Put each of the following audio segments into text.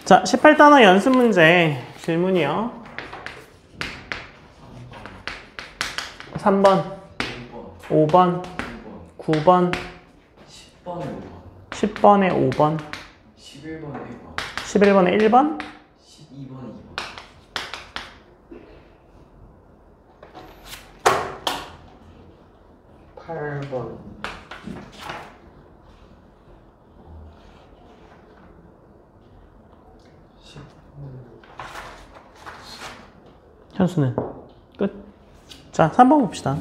자, 18단원 연습 문제 질문이요. 3번, 5번, 9번, 10번에 5번, 11번에 1번, 12번에 2번. 8번. 현수는 끝. 자, 3번 봅시다.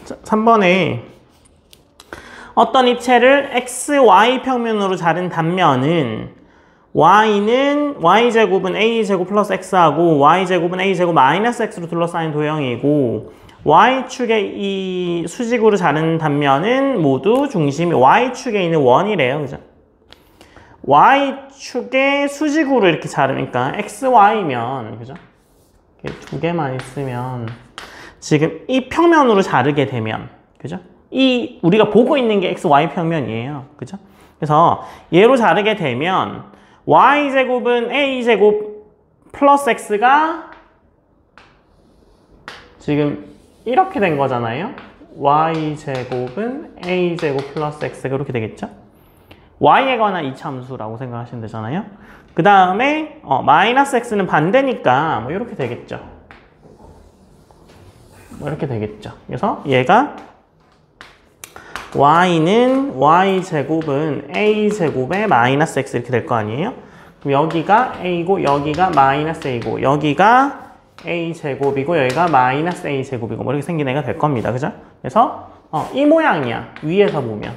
자, 3번에 어떤 입체를 x, y 평면으로 자른 단면은 y는 y제곱은 a제곱 플러스 x하고 y제곱은 a제곱 마이너스 x로 둘러싸인 도형이고 y축의 이 수직으로 자른 단면은 모두 중심이 y축에 있는 원이래요. 그죠? y축의 수직으로 이렇게 자르니까 xy면 그죠? 이렇게 두 개만 있으면 지금 이 평면으로 자르게 되면 그죠? 이 우리가 보고 있는 게 xy 평면이에요. 그죠? 그래서 얘로 자르게 되면 y제곱은 a제곱 플러스 x가 지금 이렇게 된 거잖아요. y제곱은 a제곱 플러스 x가 이렇게 되겠죠. y에 관한 이차함수라고 생각하시면 되잖아요. 그 다음에 마이너스 x는 반대니까 뭐 이렇게 되겠죠. 뭐 이렇게 되겠죠. 그래서 얘가 y는 y제곱은 a제곱에 마이너스 x 이렇게 될 거 아니에요? 그럼 여기가 a고 여기가 마이너스 a고 여기가 a제곱이고 여기가 마이너스 a제곱이고 뭐 이렇게 생긴 애가 될 겁니다. 그죠? 그래서 이 모양이야. 위에서 보면.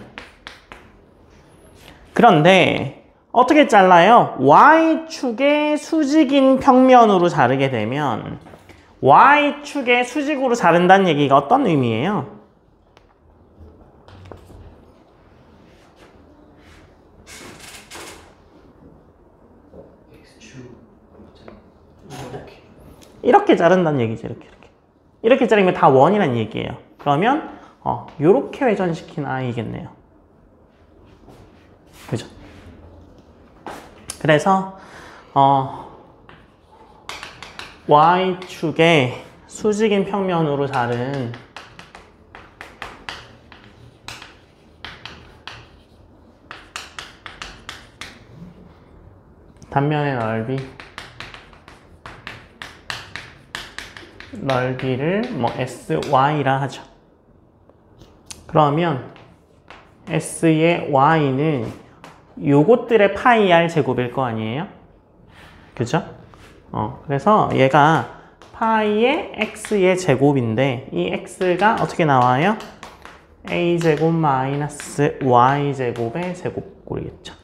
그런데 어떻게 잘라요? y축의 수직인 평면으로 자르게 되면 y축의 수직으로 자른다는 얘기가 어떤 의미예요? 이렇게 자른다는 얘기죠. 이렇게 자르면 다 원이라는 얘기예요. 그러면 이렇게 회전시킨 i겠네요. 그죠? 그래서 y축의 수직인 평면으로 자른 단면의 넓이를 뭐 sy라 하죠. 그러면 s의 y는 요것들의 파이 r 제곱일 거 아니에요? 그죠? 그래서 얘가 파이의 x의 제곱인데 이 x가 어떻게 나와요? a제곱 마이너스 y제곱의 제곱꼴이겠죠.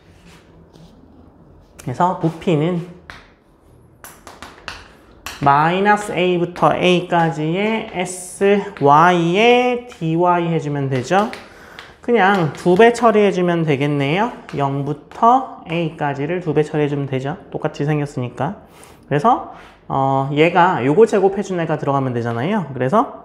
그래서 부피는 마이너스 a부터 a까지의 sy에 dy 해주면 되죠. 그냥 2배 처리해주면 되겠네요. 0부터 a까지를 2배 처리해주면 되죠. 똑같이 생겼으니까. 그래서 얘가 요거 제곱해준 애가 들어가면 되잖아요. 그래서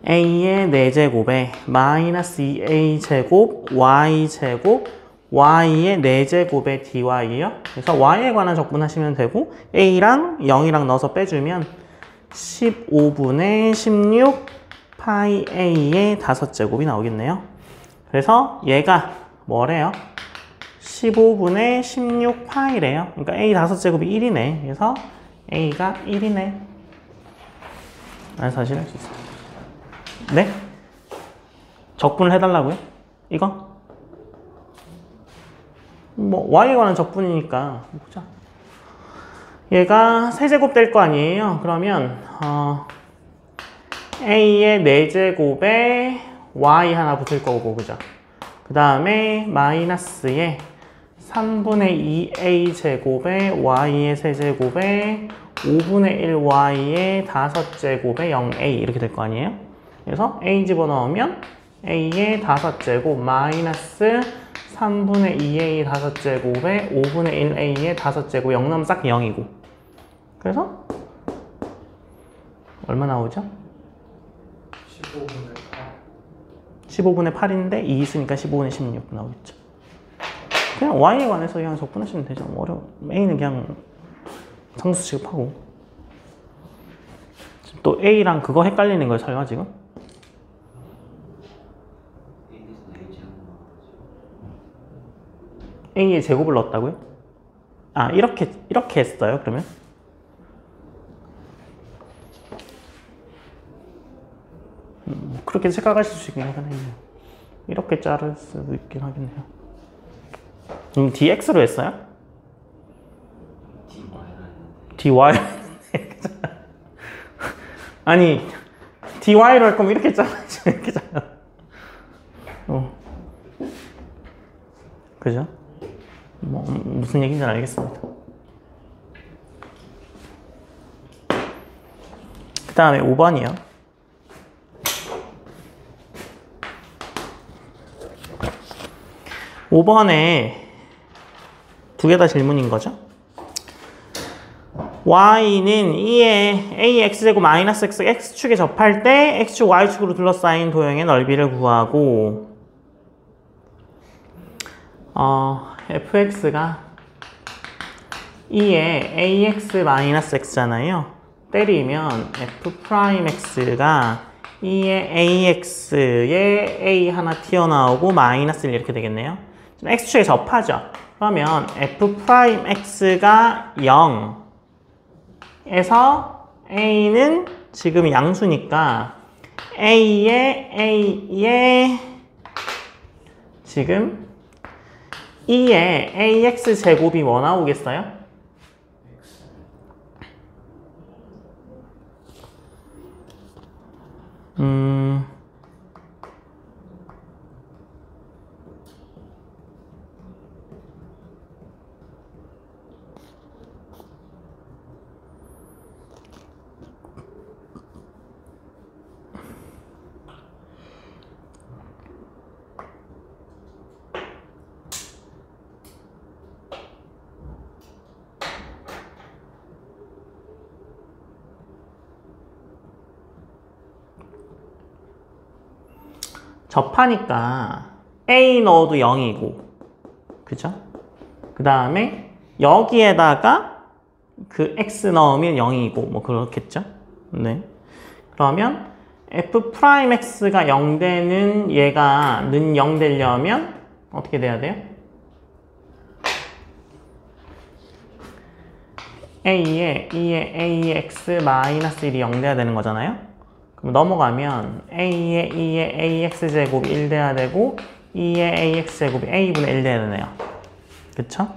a의 4제곱에 마이너스 2a제곱 y제곱 y의 4제곱의 dy요. 그래서 y에 관한 적분하시면 되고 a랑 0이랑 넣어서 빼주면 15분의 16 파이 a의 5제곱이 나오겠네요. 그래서 얘가 뭐래요? 15분의 16 파이래요. 그러니까 a 5제곱이 1이네. 그래서 a가 1이네. 사실 할 수 있어요. 네? 적분을 해달라고요? 이거? 뭐 y에 관한 적분이니까 보자. 얘가 세제곱 될 거 아니에요. 그러면 a의 4제곱에 y 하나 붙을 거고 그죠? 그 다음에 마이너스에 3분의 2a제곱에 y의 세제곱에 5분의 1y의 5제곱에 0a 이렇게 될 거 아니에요? 그래서 a 집어넣으면 a의 5제곱 마이너스 3분의 2a 5제곱에 5분의 1a의 5제곱 0 나오면 싹 0이고 그래서 얼마 나오죠? 15분의 8. 15분의 8인데 2 있으니까 15분의 16 나오겠죠. 그냥 y에 관해서 그냥 적분하시면 되죠. 뭐 어려워. a는 그냥 상수 취급하고. 또 a랑 그거 헷갈리는 거예요, 설마 지금? a의 제곱을 넣었다고요? 아, 이렇게 했어요, 그러면? 그렇게 생각하실 수 있긴 하겠네요. 이렇게 자를 수도 있긴 하겠네요. dx로 했어요? dy. 아니, dy로 할 거면 이렇게 잘라야지. 이렇게 잘라. 그죠? 뭐, 무슨 얘기인지 알겠습니다. 그 다음에 5번이요. 5번에 두 개 다 질문인 거죠. y는 2의 ax제곱 마이너스 x, x축에 접할 때 x축, y축으로 둘러싸인 도형의 넓이를 구하고 fx가 2의 ax 마이너스 x잖아요. 때리면 f'x가 2의 ax에 a 하나 튀어나오고 마이너스 1 이렇게 되겠네요. x축에 접하죠. 그러면 f'x가 0에서 a는 지금 양수니까 a의 지금 2의 ax 제곱이 뭐 나오겠어요? 접하니까 a 넣어도 0이고 그죠? 그 다음에 여기에다가 그 x 넣으면 0이고 뭐 그렇겠죠? 네. 그러면 f'x가 0 되는 얘가 는 0 되려면 어떻게 돼야 돼요? a의 2의 ax 마이너스 1이 0 돼야 되는 거잖아요? 그럼 넘어가면 a의 2의 ax 제곱이 1 돼야 되고 2의 ax 제곱이 a분의 1 돼야 되네요. 그쵸?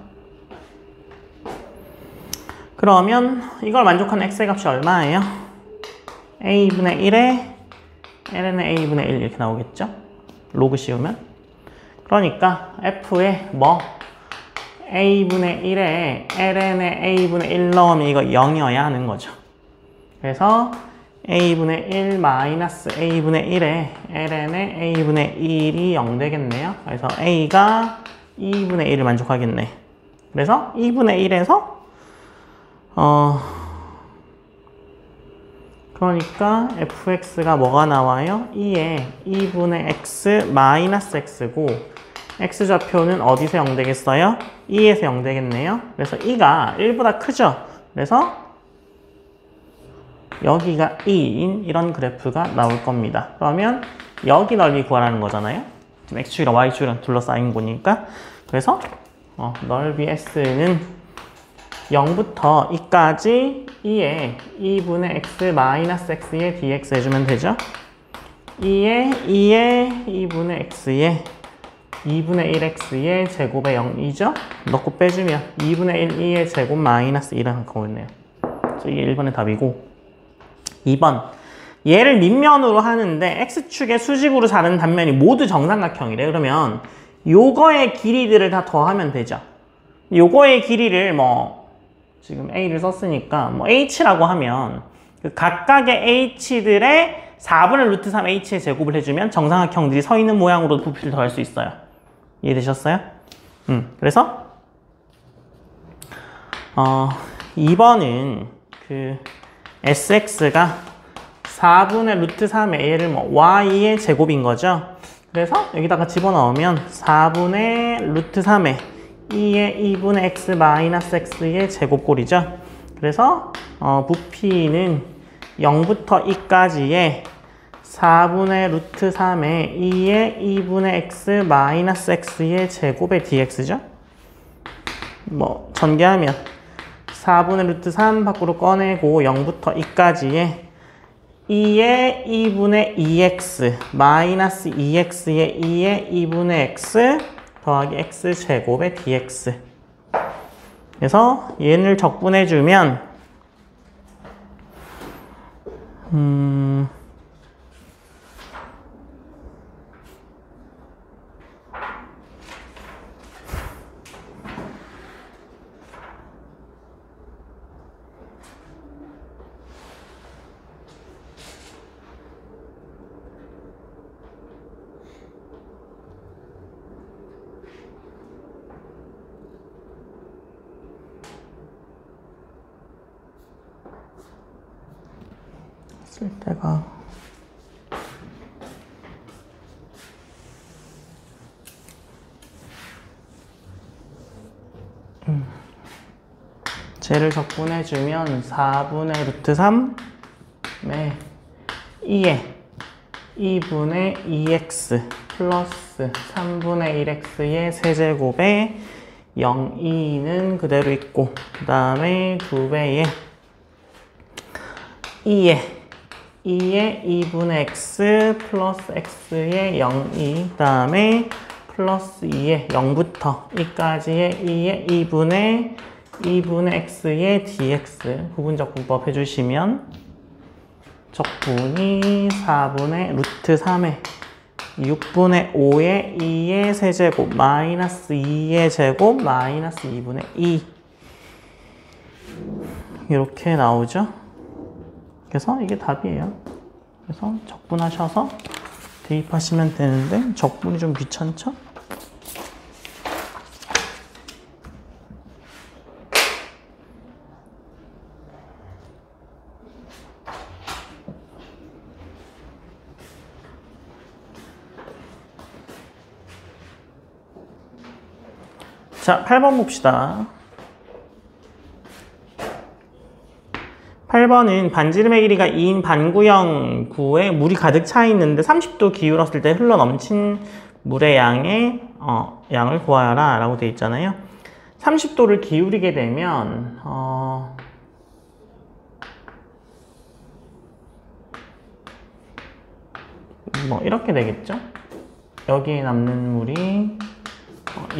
그러면 이걸 만족하는 x의 값이 얼마예요? a분의 1에 ln의 a분의 1 이렇게 나오겠죠? 로그 씌우면. 그러니까 f에 뭐 a분의 1에 ln의 a분의 1 넣으면 이거 0이어야 하는 거죠. 그래서 a분의 1 마이너스 a분의 1에 ln의 a분의 1이 0 되겠네요. 그래서 a가 2분의 1을 만족하겠네. 그래서 2분의 1에서 그러니까 fx가 뭐가 나와요? 2에 2분의 x 마이너스 x고 x좌표는 어디서 0 되겠어요? 2에서 0 되겠네요. 그래서 2가 1보다 크죠? 그래서 여기가 2인 이런 그래프가 나올 겁니다. 그러면 여기 넓이 구하라는 거잖아요. 지금 x축이랑 y축이랑 둘러싸인 거니까. 그래서 넓이 s는 0부터 2까지 2에 2분의 x 마이너스 x에 dx 해주면 되죠. 2에 2분의 x에 2분의 1x의 제곱의 0이죠. 넣고 빼주면 2분의 1, 2의 제곱 마이너스 1은 거겠네요. 이게 1번의 답이고 2번 얘를 밑면으로 하는데 x축의 수직으로 자른 단면이 모두 정삼각형이래. 그러면 요거의 길이들을 다 더하면 되죠. 요거의 길이를 뭐 지금 a를 썼으니까 뭐 h라고 하면 그 각각의 h들의 4분의 루트 3h의 제곱을 해주면 정삼각형들이 서 있는 모양으로 부피를 더할 수 있어요. 이해되셨어요? 그래서 2번은 그 sx가 4분의 루트 3의 얘를 뭐 y의 제곱인 거죠. 그래서 여기다가 집어넣으면 4분의 루트 3의 2의 2분의 x 마이너스 x의 제곱꼴이죠. 그래서 부피는 0부터 2까지의 4분의 루트 3의 2의 2분의 x 마이너스 x의 제곱의 dx죠. 뭐 전개하면 4분의 루트 3 밖으로 꺼내고 0부터 2까지의 2의 2분의 2x 마이너스 2x의 2의 2분의 x 더하기 x 제곱의 dx. 그래서 얘를 적분해주면 쓸 때가 쟤를 적분해주면 4분의 루트 3에 2에 2분의 2x 플러스 3분의 1x의 세제곱에 0, 2는 그대로 있고 그 다음에 2배에 2에 2분의 x 플러스 x의 0, 2 그 다음에 플러스 2의 0부터 2까지의 2의 2분의 x의 dx 부분적분법 해주시면 적분이 4분의 루트 3의 6분의 5의 2의 세제곱 마이너스 2의 제곱 마이너스 2분의 2 이렇게 나오죠. 그래서 이게 답이에요. 그래서 적분하셔서 대입하시면 되는데 적분이 좀 귀찮죠? 자, 8번 봅시다. 8번은 반지름의 길이가 2인 반구형 구에 물이 가득 차 있는데 30도 기울었을 때 흘러 넘친 물의 양을 구하여라 라고 되어 있잖아요. 30도를 기울이게 되면 뭐 이렇게 되겠죠. 여기에 남는 물이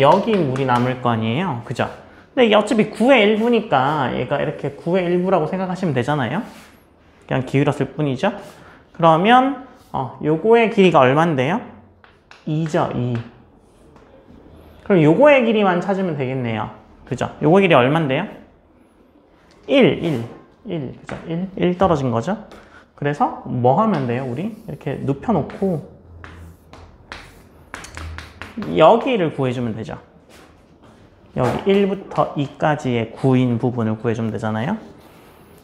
여기 물이 남을 거 아니에요. 그죠? 근데 어차피 9의 1부니까 얘가 이렇게 9의 1부라고 생각하시면 되잖아요. 그냥 기울었을 뿐이죠. 그러면 요거의 길이가 얼만데요? 2죠, 2. 그럼 요거의 길이만 찾으면 되겠네요. 그죠? 요거 길이 얼만데요? 1. 그죠? 1 떨어진 거죠? 그래서 뭐 하면 돼요, 우리? 이렇게 눕혀놓고 여기를 구해주면 되죠. 여기 1부터 2까지의 9인 부분을 구해주면 되잖아요.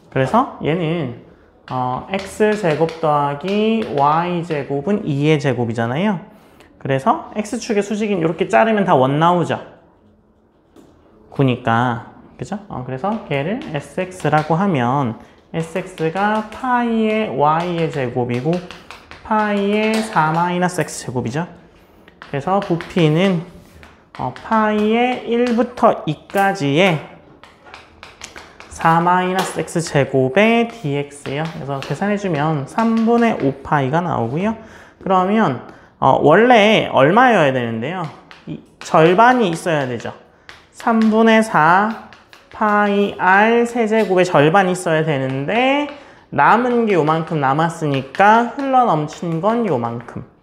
그래서 얘는 x제곱 더하기 y제곱은 2의 제곱이잖아요. 그래서 x축의 수직인 이렇게 자르면 다 원 나오죠. 9니까. 그죠? 그래서 걔를 sx라고 하면 sx가 파이의 y의 제곱이고 파이의 4-x 제곱이죠. 그래서 부피는 파이의 1부터 2까지의 4-x 제곱의 dx예요. 그래서 계산해주면 3분의 5파이가 나오고요. 그러면 원래 얼마여야 되는데요? 절반이 있어야 되죠. 3분의 4 파이 r 세제곱의 절반이 있어야 되는데 남은 게 요만큼 남았으니까 흘러넘친 건 요만큼.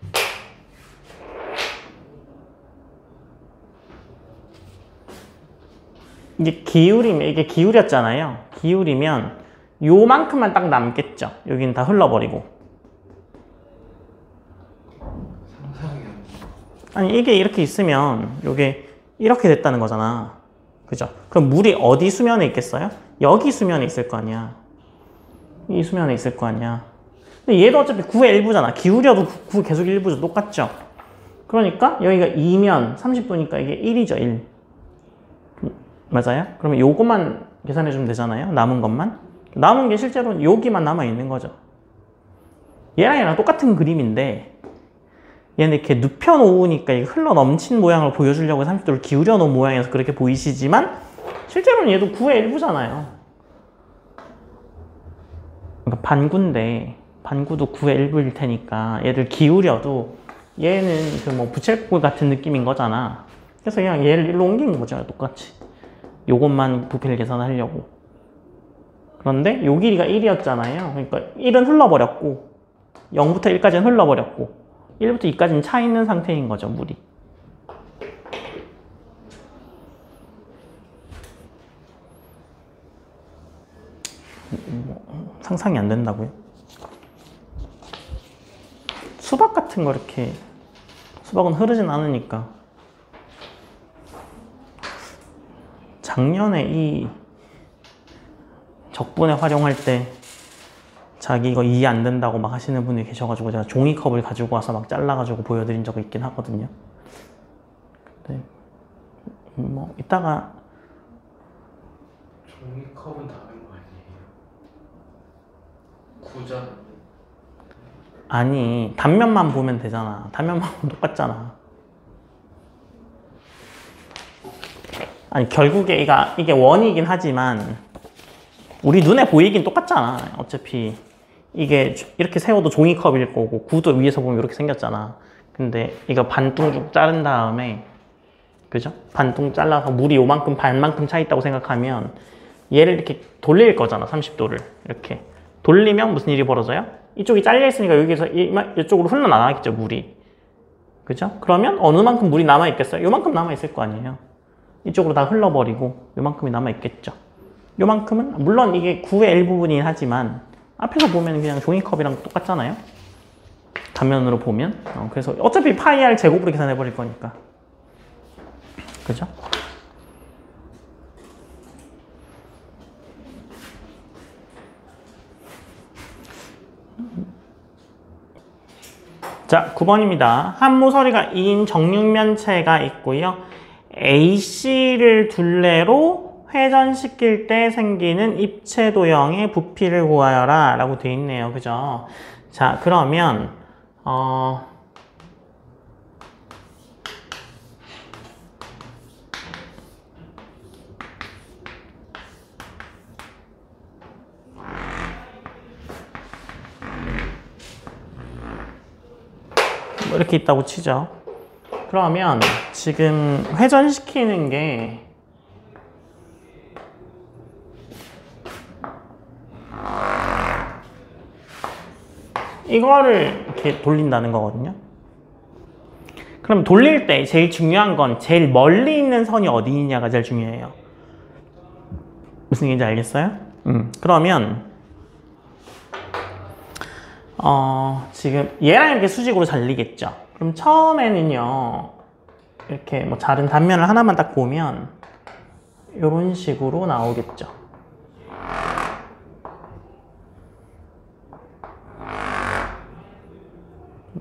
이게 기울였잖아요. 기울이면 요만큼만 딱 남겠죠. 여기는 다 흘러버리고. 아니 이게 이렇게 있으면 요게 이렇게 됐다는 거잖아. 그죠? 그럼 물이 어디 수면에 있겠어요? 여기 수면에 있을 거 아니야. 이 수면에 있을 거 아니야. 근데 얘도 어차피 9의 일부잖아. 기울여도 9 계속 일부죠. 똑같죠? 그러니까 여기가 2면 30도니까 이게 1이죠. 1. 맞아요? 그러면 요것만 계산해주면 되잖아요. 남은 것만. 남은 게 실제로는 여기만 남아있는 거죠. 얘랑 똑같은 그림인데 얘는 이렇게 눕혀놓으니까 이게 흘러 넘친 모양을 보여주려고 30도를 기울여 놓은 모양에서 그렇게 보이시지만 실제로는 얘도 9의 일부잖아요. 그러니까 반구인데 반구도 9의 일부일 테니까 얘를 기울여도 얘는 그 뭐 부채꼴 같은 느낌인 거잖아. 그래서 그냥 얘를 일로 옮긴 거죠. 똑같이. 요것만 부피를 계산하려고. 그런데 요 길이가 1이었잖아요. 그러니까 1은 흘러버렸고 0부터 1까지는 흘러버렸고 1부터 2까지는 차 있는 상태인 거죠. 물이. 상상이 안 된다고요? 수박 같은 거 이렇게 수박은 흐르진 않으니까 작년에 이 적분에 활용할 때 자기 이거 이해 안 된다고 막 하시는 분이 계셔가지고 제가 종이컵을 가지고 와서 막 잘라가지고 보여드린 적이 있긴 하거든요. 근데 뭐 이따가 종이컵은 다른 거 아니에요? 구자. 아니 단면만 보면 되잖아. 단면만 보면 똑같잖아. 아니 결국에 이게 원이긴 하지만 우리 눈에 보이긴 똑같잖아. 어차피 이게 이렇게 세워도 종이컵일 거고 구도 위에서 보면 이렇게 생겼잖아. 근데 이거 반뚱 자른 다음에 그죠? 반뚱 잘라서 물이 요만큼 반만큼 차 있다고 생각하면 얘를 이렇게 돌릴 거잖아. 30도를 이렇게 돌리면 무슨 일이 벌어져요? 이쪽이 잘려 있으니까 여기서 이쪽으로 흘러나가겠죠. 물이. 그죠? 그러면 어느 만큼 물이 남아 있겠어요? 요만큼 남아 있을 거 아니에요. 이쪽으로 다 흘러버리고 요만큼이 남아 있겠죠. 요만큼은 물론 이게 9의 일부분이긴 하지만 앞에서 보면 그냥 종이컵이랑 똑같잖아요. 단면으로 보면. 그래서 어차피 파이 r 제곱으로 계산해 버릴 거니까. 그죠? 자, 9번입니다. 한 모서리가 2인 정육면체가 있고요. AC를 둘레로 회전시킬 때 생기는 입체 도형의 부피를 구하여라 라고 되어 있네요. 그죠? 자, 그러면 이렇게 있다고 치죠. 그러면 지금 회전시키는 게 이거를 이렇게 돌린다는 거거든요. 그럼 돌릴 때 제일 중요한 건 제일 멀리 있는 선이 어디 있냐가 제일 중요해요. 무슨 얘기인지 알겠어요? 그러면 지금 얘랑 이렇게 수직으로 잘리겠죠. 그럼 처음에는요 이렇게 뭐 자른 단면을 하나만 딱 보면 이런 식으로 나오겠죠.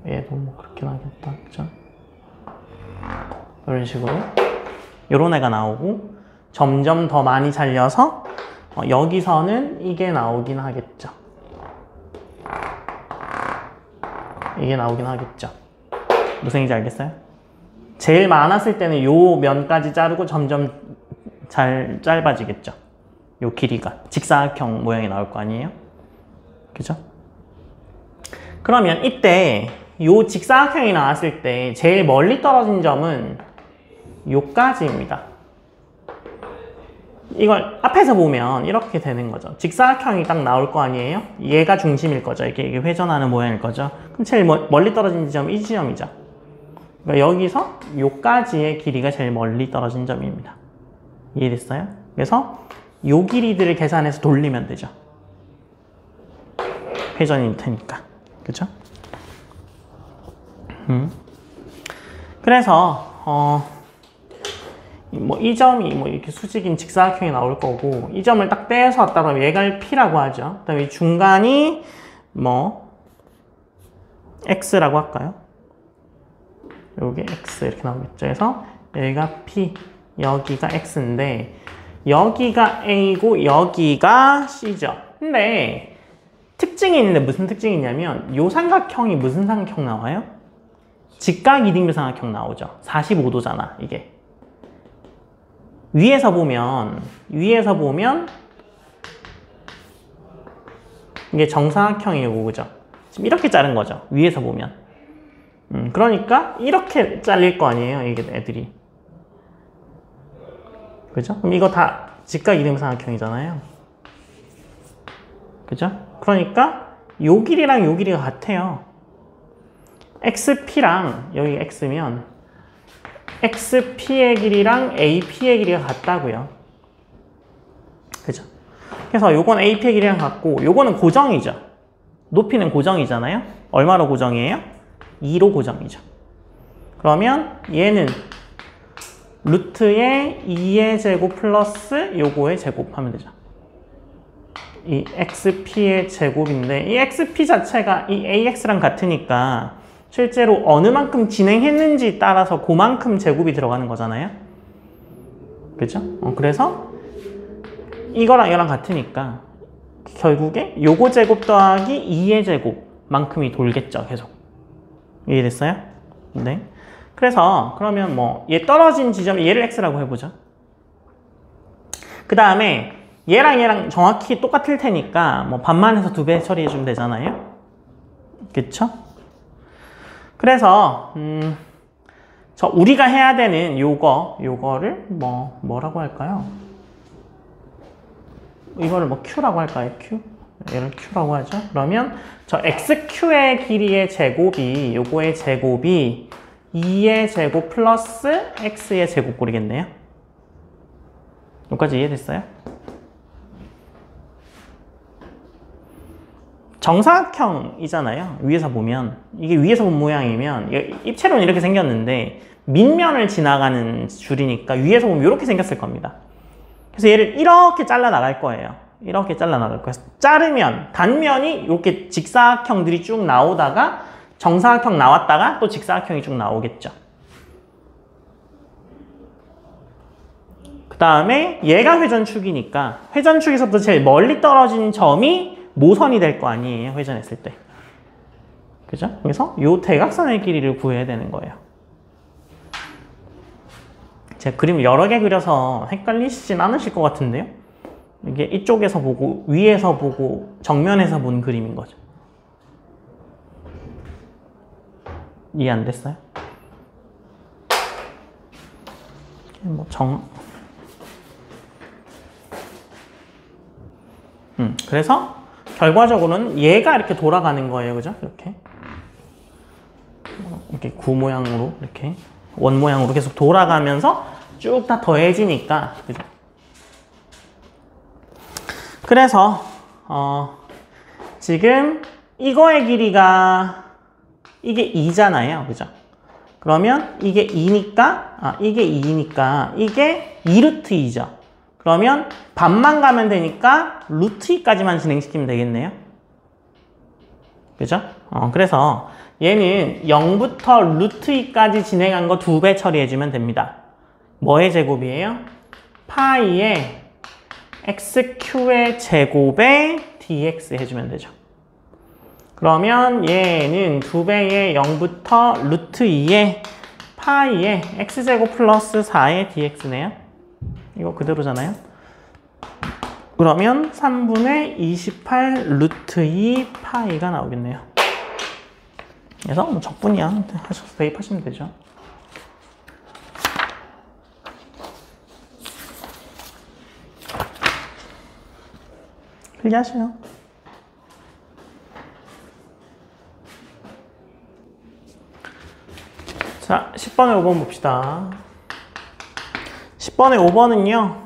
얘도 뭐 그렇게 나겠다, 그죠? 이런 식으로 이런 애가 나오고 점점 더 많이 잘려서 여기서는 이게 나오긴 하겠죠. 이게 나오긴 하겠죠. 무슨 얘기인지 알겠어요? 제일 많았을 때는 요 면까지 자르고 점점 잘 짧아지겠죠. 요 길이가 직사각형 모양이 나올 거 아니에요? 그죠? 그러면 이때 요 직사각형이 나왔을 때 제일 멀리 떨어진 점은 요까지입니다. 이걸 앞에서 보면 이렇게 되는 거죠. 직사각형이 딱 나올 거 아니에요? 얘가 중심일 거죠. 이게 회전하는 모양일 거죠. 그럼 제일 멀리 떨어진 지점이 이 지점이죠. 그러니까 여기서 요까지의 길이가 제일 멀리 떨어진 점입니다. 이해됐어요? 그래서 요 길이들을 계산해서 돌리면 되죠. 회전일 테니까. 그죠? 그래서 뭐 이 점이 뭐 이렇게 수직인 직사각형이 나올 거고 이 점을 딱 떼서 왔다 그러면 얘가 P라고 하죠. 그다음에 이 중간이 뭐 X라고 할까요? 여기 X 이렇게 나오겠죠. 그래서 여기가 P, 여기가 X인데 여기가 A고 여기가 C죠. 근데 특징이 있는데 무슨 특징이 있냐면 요 삼각형이 무슨 삼각형 나와요? 직각 이등변 삼각형 나오죠. 45도잖아 이게. 위에서 보면 이게 정사각형이고 그죠? 지금 이렇게 자른 거죠. 위에서 보면. 그러니까 이렇게 잘릴 거 아니에요. 이게 애들이. 그죠? 그럼 이거 다 직각 이등변 삼각형이잖아요. 그죠? 그러니까 요 길이랑 요 길이가 같아요. XP랑 여기 X면 XP의 길이랑 AP의 길이가 같다고요. 그죠? 그래서 요건 AP의 길이랑 같고 요거는 고정이죠. 높이는 고정이잖아요. 얼마로 고정이에요? 2로 고정이죠. 그러면 얘는 루트의 2의 제곱 플러스 요거의 제곱 하면 되죠. 이 XP의 제곱인데 이 XP 자체가 이 AX랑 같으니까 실제로 어느 만큼 진행했는지 따라서 그만큼 제곱이 들어가는 거잖아요. 그죠? 그래서 이거랑 이거랑 같으니까 결국에 요거 제곱 더하기 2의 제곱만큼이 돌겠죠. 계속. 이해됐어요? 네. 그래서 그러면 뭐 얘 떨어진 지점 얘를 X라고 해보죠. 그 다음에 얘랑 정확히 똑같을 테니까 뭐 반만해서 2배 처리해주면 되잖아요. 그쵸? 그래서 우리가 해야 되는 요거를 뭐라고 할까요? 이거를 뭐 Q라고 할까요? Q? 얘를 Q라고 하죠. 그러면 저 XQ의 길이의 제곱이 요거의 제곱이 2의 제곱 플러스 X의 제곱꼴이겠네요. 여기까지 이해됐어요? 정사각형이잖아요. 위에서 보면 이게 위에서 본 모양이면 입체로는 이렇게 생겼는데 밑면을 지나가는 줄이니까 위에서 보면 이렇게 생겼을 겁니다. 그래서 얘를 이렇게 잘라 나갈 거예요. 이렇게 잘라 나갈 거예요. 자르면 단면이 이렇게 직사각형들이 쭉 나오다가 정사각형 나왔다가 또 직사각형이 쭉 나오겠죠. 그 다음에 얘가 회전축이니까 회전축에서부터 제일 멀리 떨어진 점이 모선이 될 거 아니에요. 회전했을 때. 그죠? 그래서 요 대각선의 길이를 구해야 되는 거예요. 제가 그림 여러 개 그려서 헷갈리시진 않으실 것 같은데요. 이게 이쪽에서 보고 위에서 보고 정면에서 본 그림인 거죠. 이해 안 됐어요? 그래서 결과적으로는 얘가 이렇게 돌아가는 거예요. 그죠? 이렇게 구 모양으로 이렇게 원 모양으로 계속 돌아가면서 쭉 다 더해지니까. 그죠? 그래서 지금 이거의 길이가 이게 2잖아요. 그죠? 그러면 이게 2니까 이게 2니까 이게 2루트 2죠. 그러면 반만 가면 되니까 루트 2까지만 진행시키면 되겠네요. 그죠? 그래서 얘는 0부터 루트 2까지 진행한 거 2배 처리해주면 됩니다. 뭐의 제곱이에요? 파이의 xq의 제곱에 dx 해주면 되죠. 그러면 얘는 2배의 0부터 루트 2의 파이의 x제곱 플러스 4의 dx네요. 이거 그대로잖아요. 그러면 3분의 28 루트 2 파이가 나오겠네요. 그래서 뭐 적분이야. 하셔서 대입하시면 되죠. 필기하세요. 자, 10번에 5번 봅시다. 10번에 5번은요.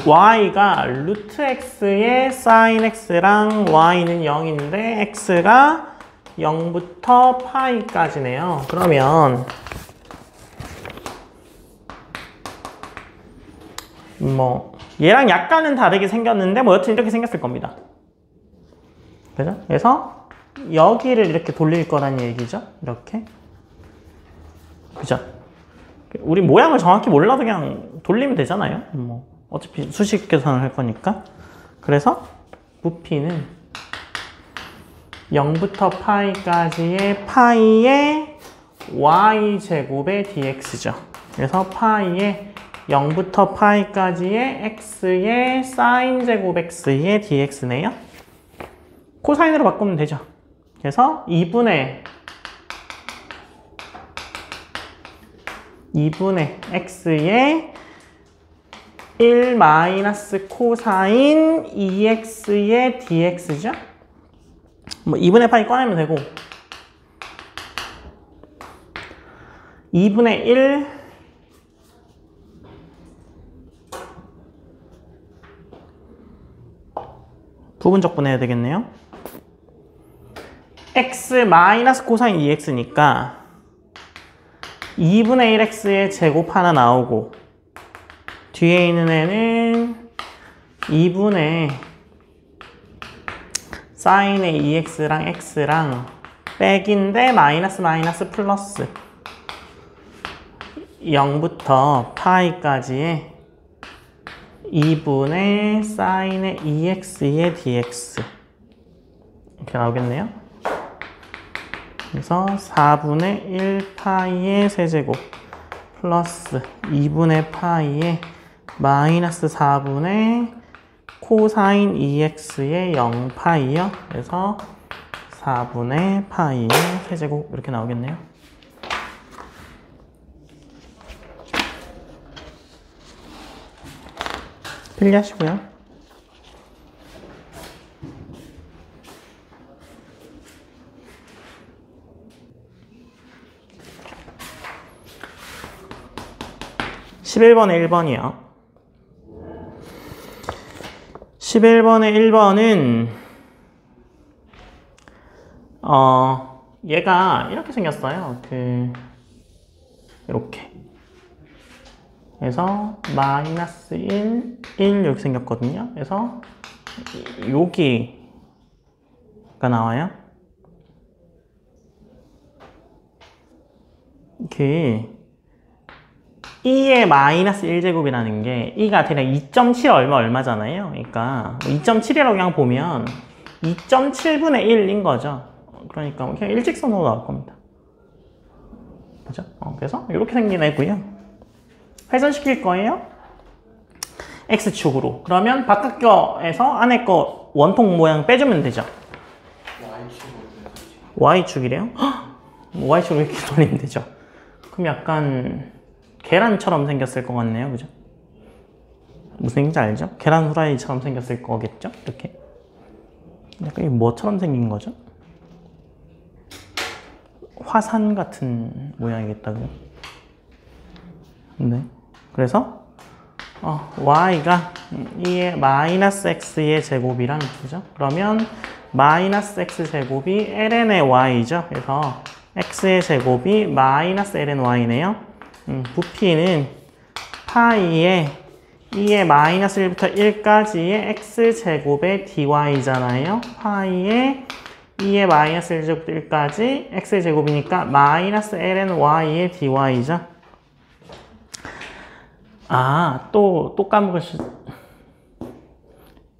y가 루트 x의 sin x랑 y는 0인데 x가 0부터 파이까지네요. 그러면 뭐 얘랑 약간은 다르게 생겼는데 뭐 여튼 이렇게 생겼을 겁니다. 그죠? 그래서 여기를 이렇게 돌릴 거란 얘기죠. 이렇게. 그죠? 우리 모양을 정확히 몰라도 그냥 돌리면 되잖아요. 뭐 어차피 수식 계산을 할 거니까. 그래서 부피는 0부터 파이까지의 파이의 y제곱의 dx죠. 그래서 파이의 0부터 파이까지의 x의 사인제곱 x의 dx네요. 코사인으로 바꾸면 되죠. 그래서 2분의 x의 1 마이너스 코사인 2x의 dx죠. 뭐 2분의 파이 꺼내면 되고 2분의 1 부분적분해야 되겠네요. x 마이너스 코사인 2x니까 2분의 1x의 제곱 하나 나오고 뒤에 있는 애는 2분의 사인의 2x랑 x랑 백인데 마이너스 마이너스 플러스 0부터 파이까지의 2분의 사인의 2x의 dx 이렇게 나오겠네요. 그래서 4분의 1 파이의 세제곱 플러스 2분의 파이의 마이너스 4분의 코사인 2x의 0파이요. 그래서 4분의 파이의 세제곱 이렇게 나오겠네요. 필기하시고요. (11번에) 1번이요. 11번에 1번은 얘가 이렇게 생겼어요. 이렇게. 그래서 마이너스 1, 1 이렇게 생겼거든요. 그래서 여기가 나와요. E의 마이너스 1제곱이라는 게 E가 대략 2.7 얼마잖아요. 그러니까 2.7이라고 그냥 보면 2.7분의 1인 거죠. 그러니까 그냥 일직선으로 나올 겁니다. 그죠? 그래서 이렇게 생긴 애고요. 회전시킬 거예요. X축으로. 그러면 바깥 거에서 안에 거 원통 모양 빼주면 되죠. Y축이래요? Y축으로 이렇게 돌리면 되죠. 그럼 약간 계란처럼 생겼을 것 같네요. 그죠? 무슨 얘기인지 알죠? 계란 후라이처럼 생겼을 거겠죠? 이렇게. 약간 이게 뭐처럼 생긴 거죠? 화산 같은 모양이겠다고요? 네. 그래서 y가 2의 마이너스 x의 제곱이랑 그죠? 그러면 마이너스 x 제곱이 ln의 y죠. 그래서 x의 제곱이 마이너스 ln y네요. 부피는 파이의 2의 마이너스 1부터 1까지의 x제곱의 dy잖아요. 파이의 2의 마이너스 1제곱부터 1까지 x제곱이니까 마이너스 ln y의 dy죠. 또 까먹으시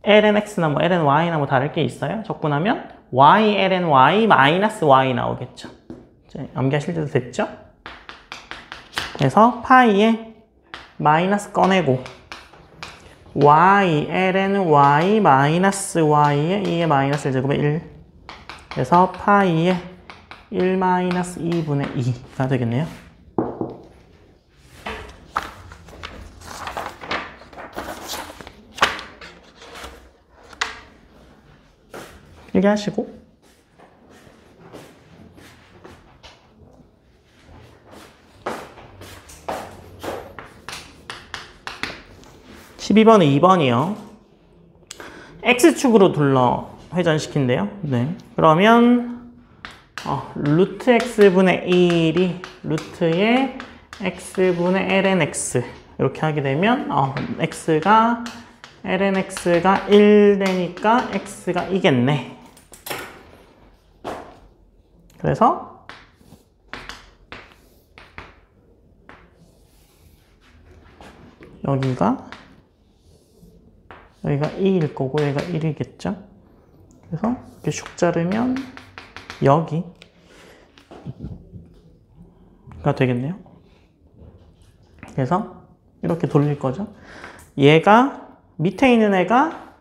ln x나 뭐 ln y나 뭐 다를 게 있어요? 적분하면 y ln y 마이너스 y 나오겠죠. 암기하실 때도 됐죠? 그래서 파이에 마이너스 꺼내고 y ln y 마이너스 y의 2의 마이너스 1제곱의 1 그래서 파이에 1 마이너스 2분의 2가 되겠네요. 이렇게 하시고 12번에 2번이요. X축으로 둘러 회전시킨대요. 네. 그러면 루트 X분의 1이 루트의 X분의 ln X 이렇게 하게 되면 x가 ln x가 1 되니까 x가 이겠네. 그래서 여기가 2일 거고 여기가 1이겠죠. 그래서 이렇게 슉 자르면 여기가 되겠네요. 그래서 이렇게 돌릴 거죠. 얘가 밑에 있는 애가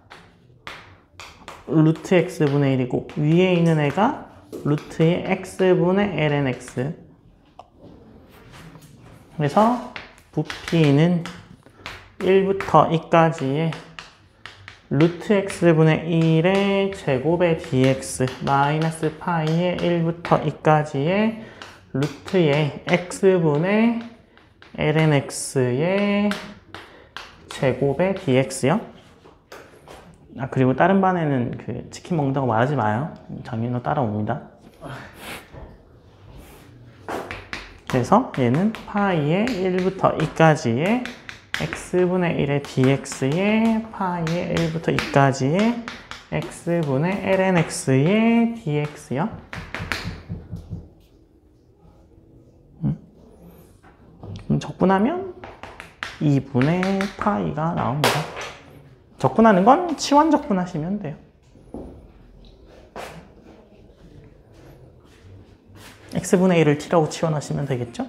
루트 x분의 1이고 위에 있는 애가 루트의 x분의 ln x. 그래서 부피는 1부터 2까지의 루트 x분의 1의 제곱의 dx 마이너스 파이의 1부터 2까지의 루트의 x분의 ln x의 제곱의 dx요. 그리고 다른 반에는 그 치킨 먹는다고 말하지 마요. 장인어 따라옵니다. 그래서 얘는 파이의 1부터 2까지의 x분의 1의 dx의 파이의 1부터 2까지의 x분의 ln x의 dx요. 그럼 적분하면 2분의 파이가 나옵니다. 적분하는 건 치환 적분하시면 돼요. x분의 1을 t라고 치환하시면 되겠죠?